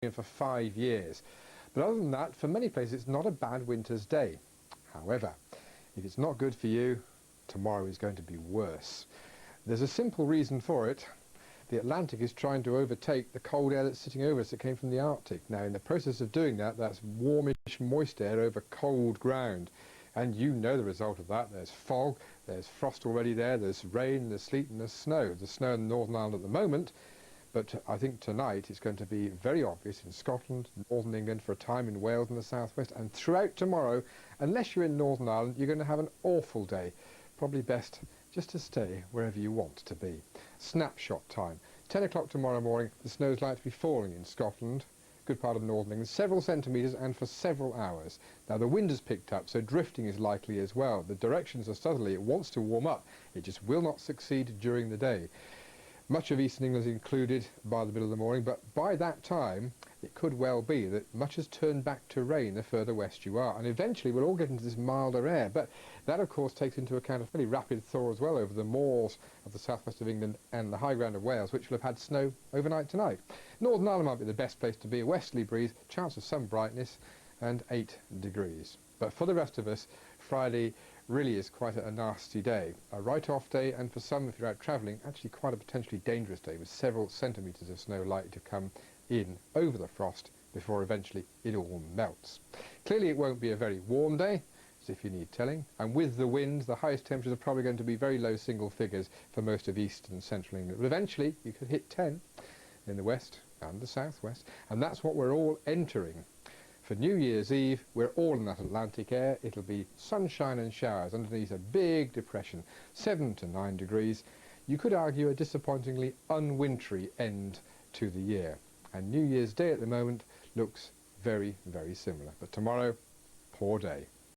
for 5 years. But other than that, for many places, it's not a bad winter's day. However, if it's not good for you, tomorrow is going to be worse. There's a simple reason for it. The Atlantic is trying to overtake the cold air that's sitting over us that came from the Arctic. Now, in the process of doing that, that's warmish, moist air over cold ground. And you know the result of that. There's fog, there's frost already there, there's rain, there's sleet and there's snow. There's snow in Northern Ireland at the moment, but I think tonight it's going to be very obvious in Scotland, Northern England, for a time in Wales and the southwest, and throughout tomorrow. Unless you're in Northern Ireland, you're going to have an awful day. Probably best just to stay wherever you want to be. Snapshot time. 10 o'clock tomorrow morning, the snow is likely to be falling in Scotland, good part of Northern England, several centimetres and for several hours. Now the wind has picked up, so drifting is likely as well. The directions are southerly. It wants to warm up. It just will not succeed during the day. Much of eastern England is included by the middle of the morning, but by that time it could well be that much has turned back to rain the further west you are, and eventually we'll all get into this milder air. But that of course takes into account a fairly rapid thaw as well over the moors of the southwest of England and the high ground of Wales, which will have had snow overnight tonight. Northern Ireland might be the best place to be. A westerly breeze, chance of some brightness, and 8 degrees. But for the rest of us, Friday really is quite a nasty day. A write-off day, and for some, if you're out travelling, actually quite a potentially dangerous day with several centimetres of snow likely to come in over the frost before eventually it all melts. Clearly it won't be a very warm day, as if you need telling, and with the winds, the highest temperatures are probably going to be very low single figures for most of east and central England. But eventually you could hit 10 in the west and the southwest, and that's what we're all entering. For New Year's Eve, we're all in that Atlantic air. It'll be sunshine and showers underneath a big depression, 7 to 9 degrees. You could argue a disappointingly unwintry end to the year. And New Year's Day at the moment looks very, very similar. But tomorrow, poor day.